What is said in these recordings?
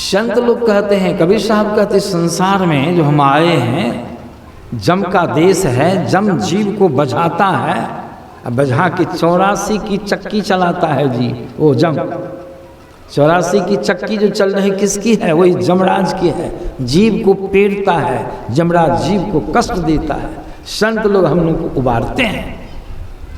संत लोग कहते हैं, कबीर साहब कहते, संसार में जो हम आए हैं, जम का देश है, जम जीव को बझाता है, बझा के 84 की चक्की चलाता है जी, वो जम 84 की चक्की जो चल रही किसकी है? वही जमराज की है। जीव को पेड़ता है, जमराज जीव को कष्ट देता है। संत लोग हम लोग को उबारते हैं।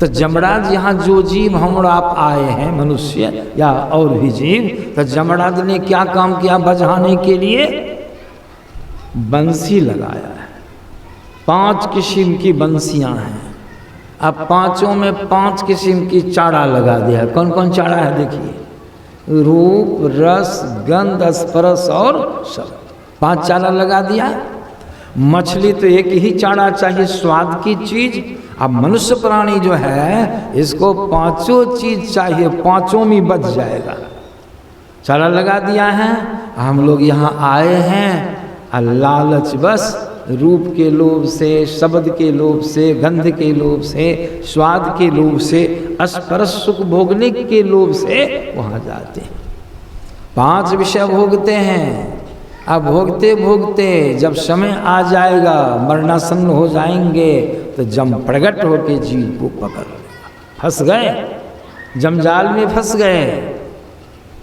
तो जमराज यहाँ जो जीव हम और आप आए हैं, मनुष्य या और भी जीव, तो जमराज ने क्या काम किया बझाने के लिए? बंसी लगाया है। 5 किस्म की बंसियां हैं। अब 5 में 5 किस्म की चारा लगा दिया है। कौन कौन चारा है देखिए? रूप, रस, गंध, स्पर्श और शब्द। 5 चारा लगा दिया। मछली तो एक ही चारा चाहिए, स्वाद की चीज। अब मनुष्य प्राणी जो है, इसको 5 चीज चाहिए, 5 में बच जाएगा। चारा लगा दिया है। हम लोग यहाँ आए हैं लालच बस, रूप के लोभ से, शब्द के लोभ से, गंध के लोभ से, स्वाद के लोभ से, स्पर्श सुख भोगने के लोभ से वहाँ जाते हैं। 5 विषय भोगते हैं। अब भोगते भोगते जब समय आ जाएगा, मरणासन्न हो जाएंगे, तो जम प्रगट होके जीव को पकड़ लेगा। फंस गए, जमजाल में फंस गए।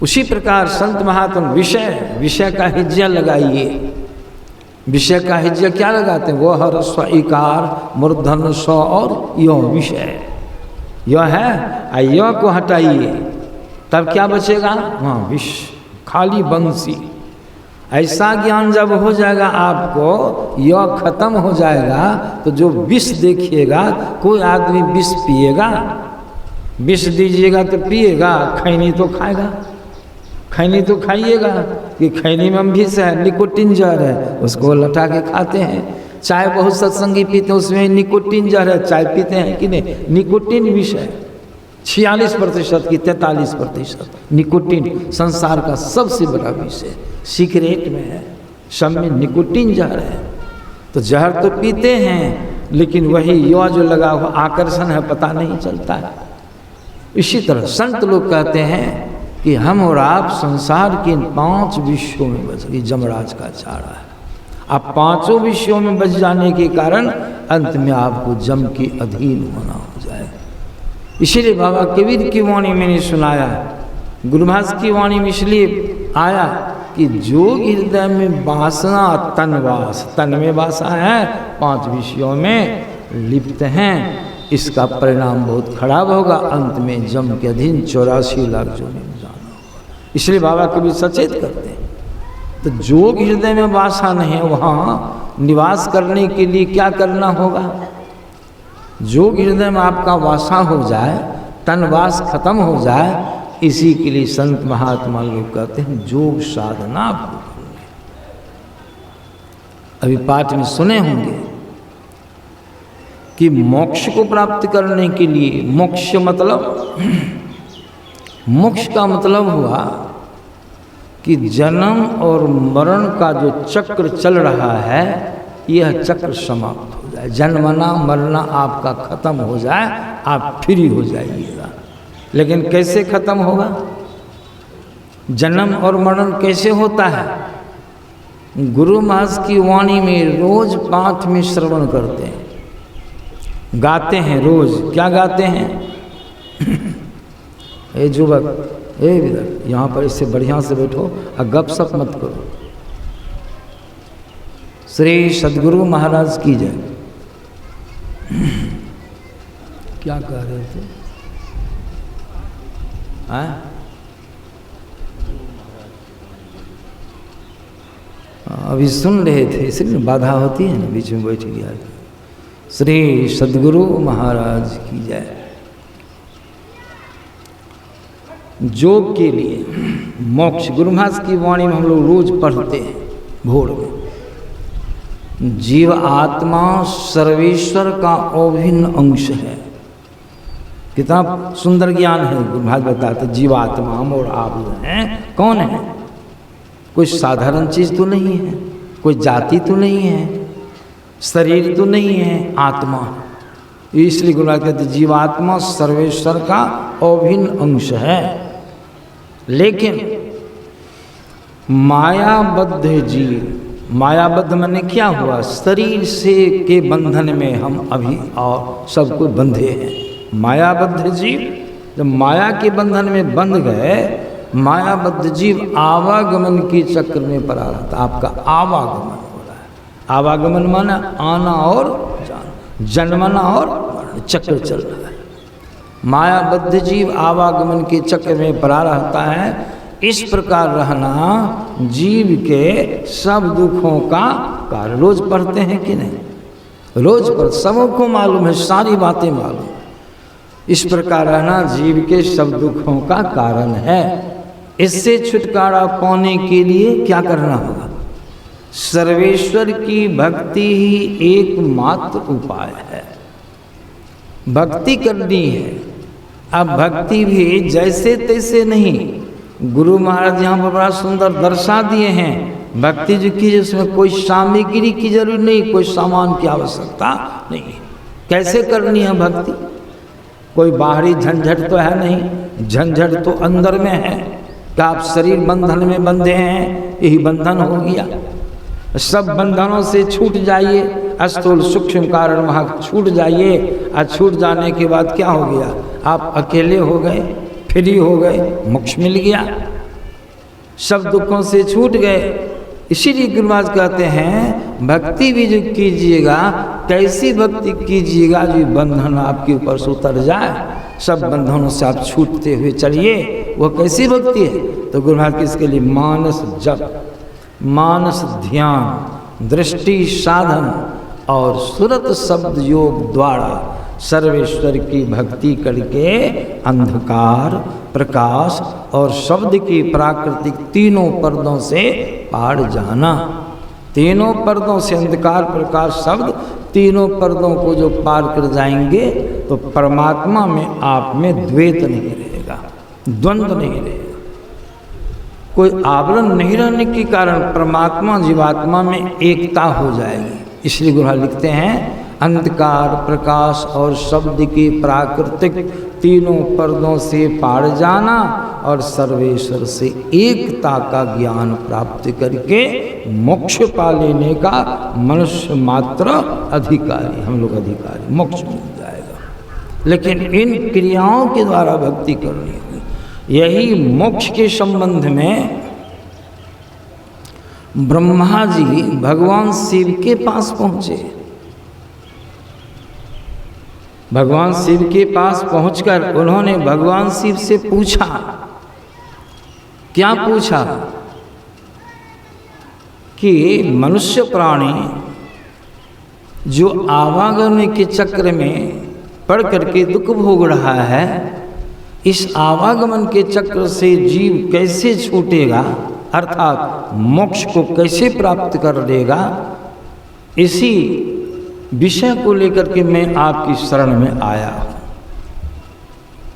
उसी प्रकार संत महात्मा विषय का हिज्जा लगाइए। विषय का हिज्जा क्या लगाते हैं? वो हर स्व इकार मूर्धन स्व और यो विषय। यो है, यो को हटाइए, तब क्या बचेगा? वहाँ विष, खाली बंसी। ऐसा ज्ञान जब हो जाएगा आपको, यो खत्म हो जाएगा, तो जो विष देखिएगा, कोई आदमी विष पिएगा, विष दीजिएगा तो पिएगा, खैनी तो खाएगा, खैनी तो खाइएगा कि खैनी में विष है, निकोटिन जहर है, उसको लटा के खाते हैं। चाय बहुत सत्संगी पीते हैं, उसमें निकोटिन जहर है, चाय पीते हैं कि नहीं? निकोटिन विष है। 46% की 43% निकोटिन संसार का सबसे बड़ा विष है। सिगरेट में है, सब में निकोटिन जहर है। तो जहर तो पीते हैं, लेकिन वही यो जो लगा हुआ आकर्षण है, पता नहीं चलता है। इसी तरह संत लोग कहते हैं कि हम और आप संसार के 5 विषयों में बच गए। जमराज का चारा है। अब 5 विषयों में बच जाने के कारण अंत में आपको जम के अधीन होना हो जाए। इसीलिए बाबा कबीर की वाणी मैंने सुनाया, गुरुभाष की वाणी में इसलिए आया कि जो हृदय में वासना तनवास, तन में वासना है, 5 विषयों में लिप्त हैं, इसका परिणाम बहुत खराब होगा। अंत में जम के अधीन 84 लाख जो में जाना होगा। इसलिए बाबा कभी सचेत करते हैं। तो जो हृदय में वासना नहीं है, वहाँ निवास करने के लिए क्या करना होगा? जो हृदय में आपका वासना हो जाए, तनवास खत्म हो जाए, इसी के लिए संत महात्मा लोग कहते हैं योग साधना आपको करनी है। अभी पाठ में सुने होंगे कि मोक्ष को प्राप्त करने के लिए, मोक्ष मतलब, मोक्ष का मतलब हुआ कि जन्म और मरण का जो चक्र चल रहा है, यह चक्र समाप्त हो जाए, जन्मना मरना आपका खत्म हो जाए, आप फ्री हो जाइएगा। लेकिन कैसे खत्म होगा? जन्म और मरण कैसे होता है? गुरु महाराज की वाणी में रोज पाठ में श्रवण करते हैं, गाते हैं। रोज क्या गाते हैं? ए युवक, ए विदर, यहाँ पर इससे बढ़िया से बैठो और गप सप मत करो। श्री सद्गुरु महाराज की जय। क्या कह रहे थे? अभी सुन रहे थे, इसलिए बाधा होती है ना, बीच में बैठ गया। श्री सद्गुरु महाराज की जय। योग के लिए मोक्ष, गुरु महाराज की वाणी में हम लोग रोज पढ़ते हैं भोर में। जीव आत्मा सर्वेश्वर का अभिन्न अंश है। कितना सुंदर ज्ञान है। गुरु महाराज बताते जीवात्मा हम और आप जो हैं, कौन है? कोई साधारण चीज तो नहीं है, कोई जाति तो नहीं है, शरीर तो नहीं है, आत्मा। इसलिए गुरु महाराज कहते जीवात्मा सर्वेश्वर का अभिन्न अंश है। लेकिन मायाबद्ध जीव, मायाबद्ध माने क्या हुआ? शरीर से के बंधन में हम अभी और सबको बंधे हैं। मायाबद्ध जीव जब माया के बंधन में बंध गए, मायाबद्ध जीव आवागमन के चक्र में पड़ा रहता। आपका आवागमन हो रहा है। आवागमन माना आना और जाना, जन्मना और मरना, चक्र चल रहा है। मायाबद्ध जीव आवागमन के चक्र में पड़ा रहता है। इस प्रकार रहना जीव के सब दुखों का कारण। रोज पढ़ते हैं कि नहीं? रोज पढ़, सबको मालूम है, सारी बातें मालूम। इस प्रकार रहना जीव के सब दुखों का कारण है। इससे छुटकारा पाने के लिए क्या करना होगा? सर्वेश्वर की भक्ति ही एकमात्र उपाय है। भक्ति करनी है। अब भक्ति भी जैसे तैसे नहीं। गुरु महाराज यहाँ पर बड़ा सुंदर दर्शा दिए हैं। भक्ति जो की जिसमें कोई सामग्री की जरूरत नहीं, कोई सामान की आवश्यकता नहीं। कैसे करनी है भक्ति? कोई बाहरी झंझट तो है नहीं, झंझट तो अंदर में है कि आप शरीर बंधन में बंधे हैं, यही बंधन हो गया। सब बंधनों से छूट जाइए। स्थूल सूक्ष्म कारण वहाँ छूट जाइए। और छूट जाने के बाद क्या हो गया? आप अकेले हो गए, फ्री हो गए, मोक्ष मिल गया, सब दुखों से छूट गए। इसीलिए गुरु महाराज कहते हैं भक्ति भी जो कीजिएगा, कैसी भक्ति कीजिएगा जो बंधन आपके ऊपर से उतर जाए, सब बंधनों से आप छूटते हुए चलिए। वो कैसी भक्ति है? तो गुरु महाराज इसके लिए मानस जप, मानस ध्यान, दृष्टि साधन और सुरत शब्द योग द्वारा सर्वेश्वर की भक्ति करके अंधकार, प्रकाश और शब्द की प्राकृतिक तीनों पर्दों से पार जाना। तीनों पर्दों से, अंधकार, प्रकाश, शब्द, तीनों पर्दों को जो पार कर जाएंगे तो परमात्मा में आप में द्वैत नहीं रहेगा, द्वंद्व नहीं रहेगा। कोई आवरण नहीं रहने के कारण परमात्मा जीवात्मा में एकता हो जाएगी। इसलिए गुरु लिखते हैं अंधकार, प्रकाश और शब्द की प्राकृतिक तीनों पर्दों से पार जाना और सर्वेश्वर से एकता का ज्ञान प्राप्त करके मोक्ष पा लेने का मनुष्य मात्र अधिकारी, हम लोग अधिकारी, मोक्ष मिल जाएगा। लेकिन इन क्रियाओं के द्वारा भक्ति करनी होगी। यही मोक्ष के संबंध में ब्रह्मा जी भगवान शिव के पास पहुँचे। भगवान शिव के पास पहुंचकर उन्होंने भगवान शिव से पूछा। क्या पूछा? कि मनुष्य प्राणी जो आवागमन के चक्र में पड़ करके दुख भोग रहा है, इस आवागमन के चक्र से जीव कैसे छूटेगा, अर्थात मोक्ष को कैसे प्राप्त कर लेगा, इसी विषय को लेकर के मैं आपकी शरण में आया हूँ।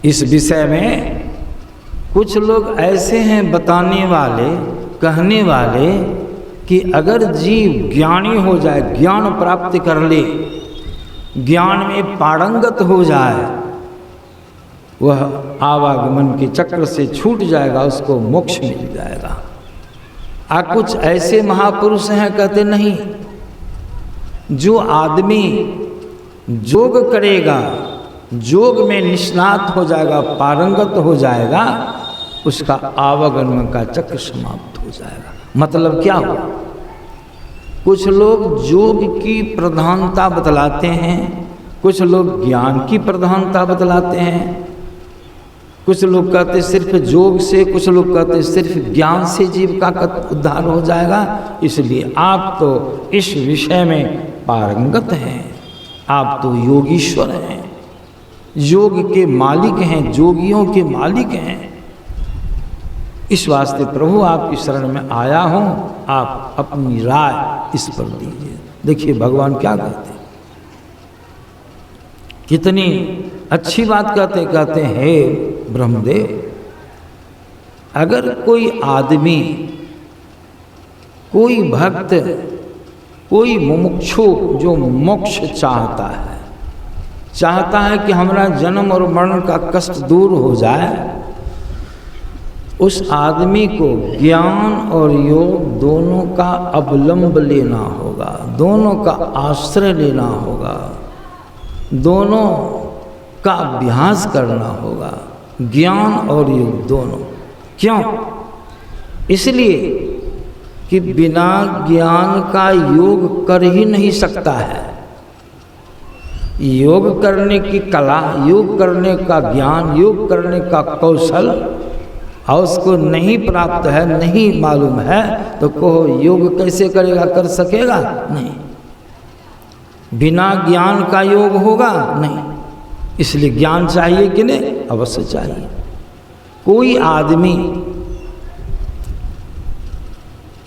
इस विषय में कुछ लोग ऐसे हैं बताने वाले, कहने वाले कि अगर जीव ज्ञानी हो जाए, ज्ञान प्राप्त कर ले, ज्ञान में पारंगत हो जाए, वह आवागमन के चक्र से छूट जाएगा, उसको मोक्ष मिल जाएगा। कुछ ऐसे महापुरुष हैं कहते नहीं, जो आदमी योग करेगा, योग में निष्णात हो जाएगा, पारंगत हो जाएगा, उसका आवागमन का चक्र समाप्त हो जाएगा। मतलब क्या हुआ? कुछ लोग योग की प्रधानता बतलाते हैं, कुछ लोग ज्ञान की प्रधानता बतलाते हैं, कुछ लोग कहते सिर्फ योग से, कुछ लोग कहते सिर्फ ज्ञान से जीव का उद्धार हो जाएगा। इसलिए आप तो इस विषय में पारंगत हैं, आप तो योगीश्वर हैं, योग के मालिक हैं, जोगियों के मालिक हैं। इस वास्ते प्रभु आपकी शरण में आया हूँ, आप अपनी राय इस पर दीजिए। देखिए भगवान क्या कहते हैं, कितनी अच्छी बात कहते हैं। हे ब्रह्मदेव, अगर कोई आदमी, कोई भक्त, कोई मुमुक्षु जो मोक्ष चाहता है कि हमारा जन्म और मरण का कष्ट दूर हो जाए, उस आदमी को ज्ञान और योग दोनों का अवलंब लेना होगा, दोनों का आश्रय लेना होगा, दोनों का अभ्यास करना होगा, ज्ञान और योग दोनों। क्यों? इसलिए कि बिना ज्ञान का योग कर ही नहीं सकता है। योग करने की कला, योग करने का ज्ञान, योग करने का कौशल और उसको नहीं प्राप्त है, नहीं मालूम है, तो कहो योग कैसे करेगा, कर सकेगा? नहीं। बिना ज्ञान का योग होगा नहीं। इसलिए ज्ञान चाहिए कि नहीं? अवश्य चाहिए। कोई आदमी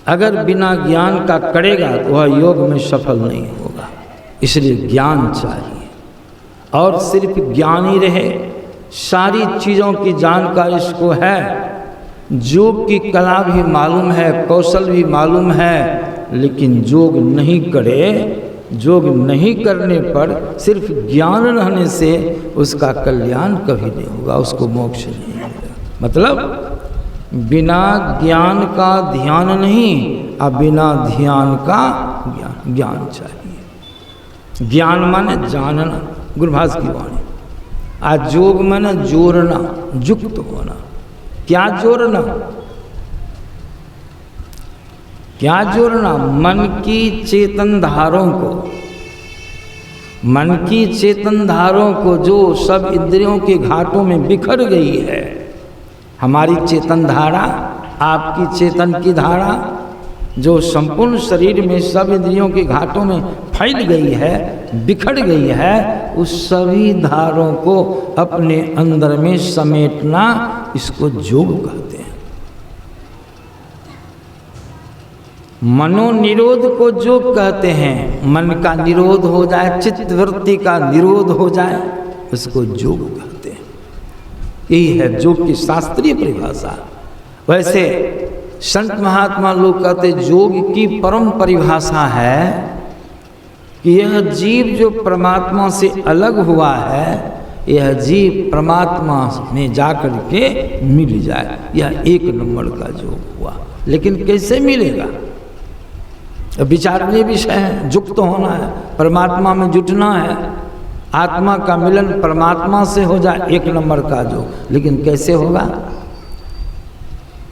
अगर बिना ज्ञान का करेगा तो वह योग में सफल नहीं होगा। इसलिए ज्ञान चाहिए, और सिर्फ ज्ञान ही रहे, सारी चीज़ों की जानकारी इसको है, योग की कला भी मालूम है, कौशल भी मालूम है, लेकिन योग नहीं करे, योग नहीं करने पर सिर्फ ज्ञान रहने से उसका कल्याण कभी नहीं होगा, उसको मोक्ष नहीं मिलेगा। मतलब बिना ज्ञान का ध्यान नहीं, और बिना ध्यान का ज्ञान। ज्ञान चाहिए। ज्ञान माने जानना, गुरुभाष की वाणी। आज योग माने जोड़ना, युक्त होना। क्या जोड़ना? क्या जोड़ना? मन की चेतन धारों को, मन की चेतन धारों को जो सब इंद्रियों के घाटों में बिखर गई है, हमारी चेतन धारा, आपकी चेतन की धारा जो संपूर्ण शरीर में सब इंद्रियों के घाटों में फैल गई है, बिखर गई है, उस सभी धारों को अपने अंदर में समेटना, इसको योग कहते हैं। मनोनिरोध को योग कहते हैं। मन का निरोध हो जाए, चित्त वृत्ति का निरोध हो जाए, इसको योग कहते हैं। यही है योग की शास्त्रीय परिभाषा। वैसे संत महात्मा लोग कहते योग की परम परिभाषा है कि यह जीव जो परमात्मा से अलग हुआ है, यह जीव परमात्मा में जाकर के मिल जाए, यह एक नंबर का योग हुआ। लेकिन कैसे मिलेगा? विचारणीय विषय है। युक्त होना है, परमात्मा में जुटना है, आत्मा का मिलन परमात्मा से हो जाए, एक नंबर का योग। लेकिन कैसे होगा?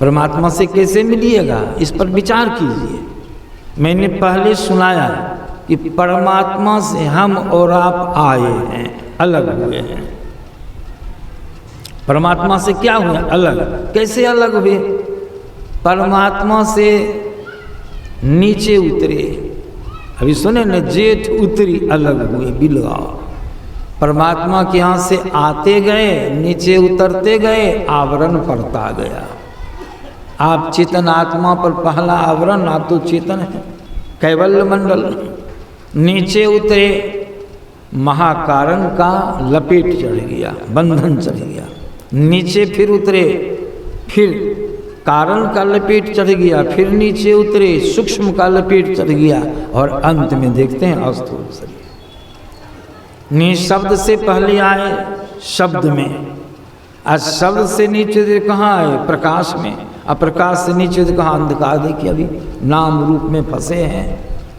परमात्मा से कैसे मिलिएगा? इस पर विचार कीजिए। मैंने पहले सुनाया कि परमात्मा से हम और आप आए हैं, अलग हुए हैं। परमात्मा से क्या हुए? अलग। कैसे अलग हुए? परमात्मा से नीचे उतरे। अभी सुने न, जेठ उतरी अलग हुए बिलगाओ। परमात्मा के यहाँ से आते गए, नीचे उतरते गए, आवरण पड़ता गया। आप चेतन आत्मा पर पहला आवरण, आप तो चेतन है, कैवल्य मंडल। नीचे उतरे, महाकारण का लपेट चढ़ गया, बंधन चढ़ गया। नीचे फिर उतरे, फिर कारण का लपेट चढ़ गया, फिर नीचे उतरे, सूक्ष्म का लपेट चढ़ गया, और अंत में देखते हैं स्थूल शरीर। निशब्द से पहले आए शब्द में, आज शब्द से नीचे कहाँ आए? प्रकाश में। अप्रकाश से नीचे कहाँ? अंधकार। देखिए अभी नाम रूप में फंसे हैं,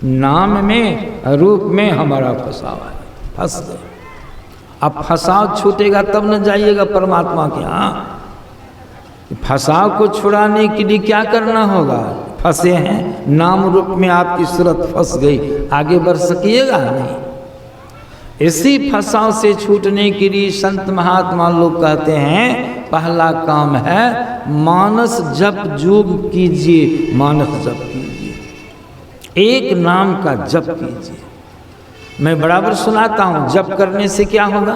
नाम में रूप में हमारा फंसाव है, फंस गए। अब फंसाव छूटेगा तब न जाइएगा परमात्मा के यहाँ। फंसाव को छुड़ाने के लिए क्या करना होगा? फंसे हैं, नाम रूप में आपकी सूरत फंस गई, आगे बढ़ सकिएगा नहीं। इसी फंसाव से छूटने के लिए संत महात्मा लोग कहते हैं पहला काम है मानस जप योग कीजिए। मानस जप कीजिए, एक नाम का जप कीजिए। मैं बराबर सुनाता हूँ, जप करने से क्या होगा?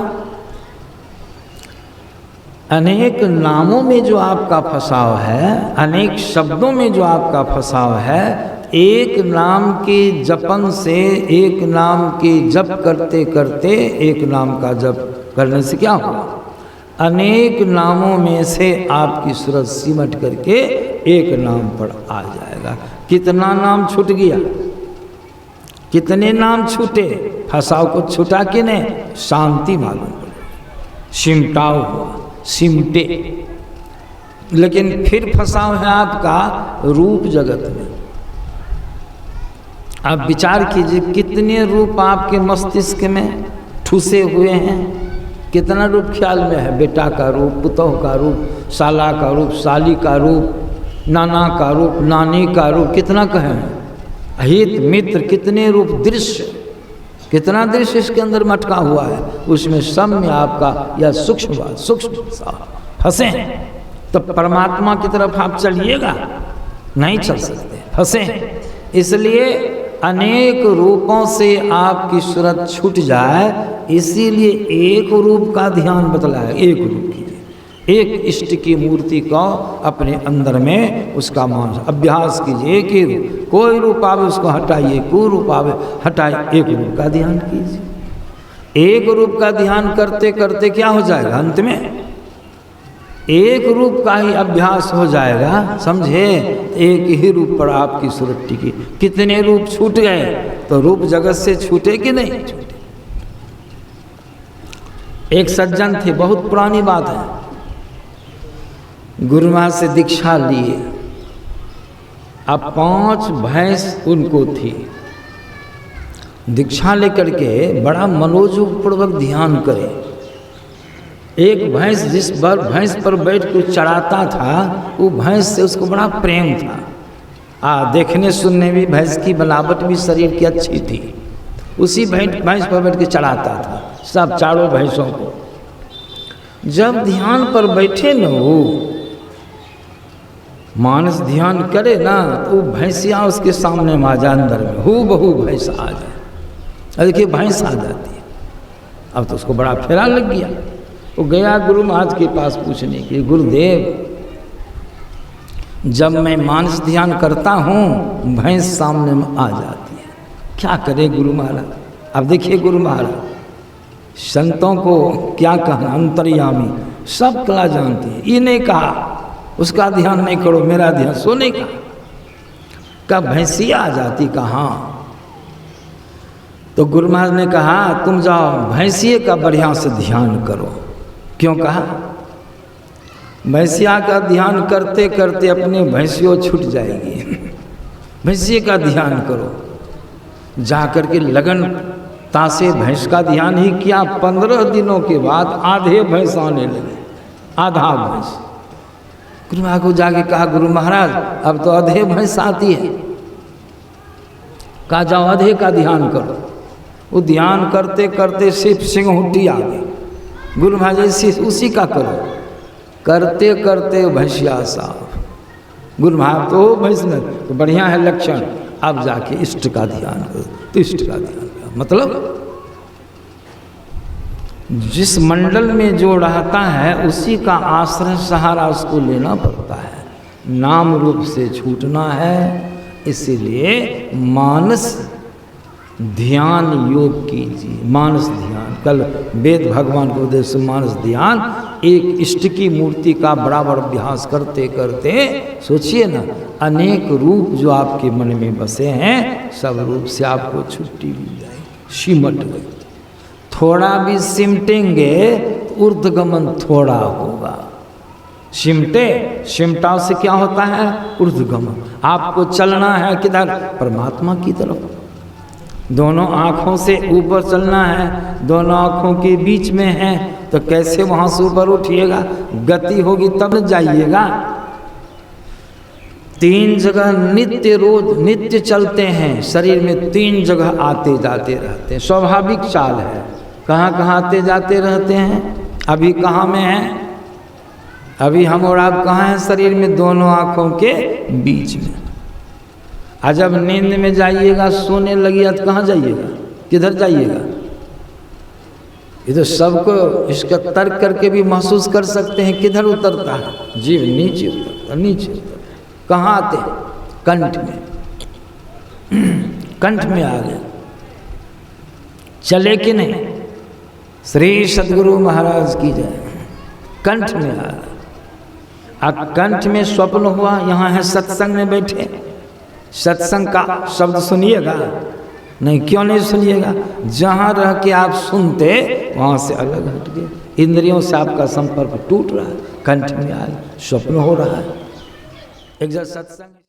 अनेक नामों में जो आपका फंसाव है, अनेक शब्दों में जो आपका फंसाव है, एक नाम के जपन से, एक नाम के जप करते करते, एक नाम का जप करने से क्या होगा? अनेक नामों में से आपकी सूरत सिमट करके एक नाम पर आ जाएगा। कितना नाम छूट गया? कितने नाम छूटे? फंसाव को छूटा कि नहीं? शांति मालूम पड़े, सिमटाव हुआ, सिमटे। लेकिन फिर फंसाव है आपका रूप जगत में। आप विचार कीजिए कितने रूप आपके मस्तिष्क में ठूसे हुए हैं, कितना रूप ख्याल में है। बेटा का रूप, पुतोह का रूप, साला का रूप, साली का रूप, नाना का रूप, नानी का रूप, कितना कहें, हित मित्र, कितने रूप, दृश्य, कितना दृश्य इसके अंदर मटका हुआ है। उसमें सब में आपका यह सूक्ष्म फंसे तो परमात्मा की तरफ आप चलिएगा, नहीं चल सकते, फंसे। इसलिए अनेक रूपों से आपकी सूरत छूट जाए, इसीलिए एक रूप का ध्यान बतलाया। एक रूप कीजिए, एक इष्ट की मूर्ति को अपने अंदर में उसका मान अभ्यास कीजिए। एक ही रूप, कोई रूप आवे उसको हटाइए, कोई रूप आवे हटाइए, एक रूप का ध्यान कीजिए। एक रूप का ध्यान करते करते क्या हो जाएगा, अंत में एक रूप का ही अभ्यास हो जाएगा, समझे। एक ही रूप पर आपकी सूरत टिकी। कितने रूप छूट गए, तो रूप जगत से छूटे कि नहीं छूटे। एक सज्जन थे, बहुत पुरानी बात है, गुरु महाराज से दीक्षा लिए। अब 5 भैंस उनको थी। दीक्षा लेकर के बड़ा मनोयोग पूर्वक ध्यान करें। एक भैंस जिस पर भैंस पर बैठ कर चढ़ाता था, वो भैंस से उसको बड़ा प्रेम था। देखने सुनने भी भैंस की बनावट भी शरीर की अच्छी थी। उसी भैंस पर बैठ के चढ़ाता था सब चारों भैंसों को। जब ध्यान पर बैठे न वो मानस ध्यान करे ना, तो भैंसिया उसके सामने में आ जाए, अंदर में हू बहू भैंस आ जाए। देखिए भैंस आ जाती है। अब तो उसको बड़ा फेरा लग गया। वो गया गुरु महाराज के पास पूछने के, गुरुदेव जब मैं मानस ध्यान करता हूँ भैंस सामने में आ जाती है, क्या करे गुरु महाराज। अब देखिए गुरु महाराज संतों को क्या कहना, अंतर्यामी सब कला जानती है। ये नहीं कहा उसका ध्यान नहीं करो, मेरा ध्यान सोने का। कब भैंसिया आ जाती, कहाँ। तो गुरु महाराज ने कहा तुम जाओ भैंसिए का बढ़िया से ध्यान करो। क्यों कहा, भैंसिया का ध्यान करते करते अपनी भैंसियों छूट जाएगी। भैंसिए का ध्यान करो। जाकर के लगन तासे भैंस का ध्यान ही किया। 15 दिनों के बाद आधे भैंस आने लगे, आधा भैंस। गुरु महाराज को जाके कहा गुरु महाराज अब तो आधे भैंस आती है। कहा जाओ आधे का ध्यान करो। वो ध्यान करते करते सिर्फ सिंहूटी आ गई। गुरु महाराज जैसे उसी का करो, करते करते भैंसिया साफ। गुरु महाराज तो भैंस ने तो बढ़िया है लक्षण, अब जाके इष्ट का ध्यान करो। तो इष्ट का ध्यान करो मतलब जिस मंडल में जो रहता है उसी का आश्रय सहारा उसको लेना पड़ता है। नाम रूप से छूटना है। इसीलिए मानस ध्यान योग कीजिए। मानस ध्यान, कल वेद भगवान को उद्देश्य मानस ध्यान, एक इष्ट की मूर्ति का बराबर अभ्यास करते करते सोचिए ना, अनेक रूप जो आपके मन में बसे हैं सब रूप से आपको छुट्टी मिल जाएगी, सिमट गई। थोड़ा भी सिमटेंगे तो ऊर्ध्वगमन थोड़ा होगा। सिमटाव से क्या होता है, ऊर्ध्वगमन। आपको चलना है किधर, परमात्मा की तरफ। दोनों आँखों से ऊपर चलना है, दोनों आँखों के बीच में है, तो कैसे वहाँ से ऊपर उठिएगा, गति होगी तब जाइएगा। 3 जगह नित्य रोज नित्य चलते हैं, शरीर में 3 जगह आते जाते रहते हैं, स्वाभाविक चाल है। कहाँ कहाँ आते जाते रहते हैं, अभी कहाँ में है, अभी हम और आप कहाँ हैं, शरीर में दोनों आँखों के बीच में। जब नींद में जाइएगा, सोने लगिए तो कहाँ जाइएगा, किधर जाइएगा। ये तो सबको इसका तर्क करके भी महसूस कर सकते हैं किधर उतरता है, जीव नीचे उतरता, नीचे उतरता। कहाँ आते हैं, कंठ में, कंठ में आ गए। चले कि नहीं, श्री सद्गुरु महाराज की जय। कंठ में आ गए। कंठ में स्वप्न हुआ, यहाँ है सत्संग में बैठे, सत्संग का शब्द सुनिएगा नहीं, क्यों नहीं सुनिएगा, जहाँ रह के आप सुनते वहाँ से अलग हट गए। इंद्रियों से आपका संपर्क टूट रहा है, कंठ में आ स्वप्न हो रहा है। एक सत्संग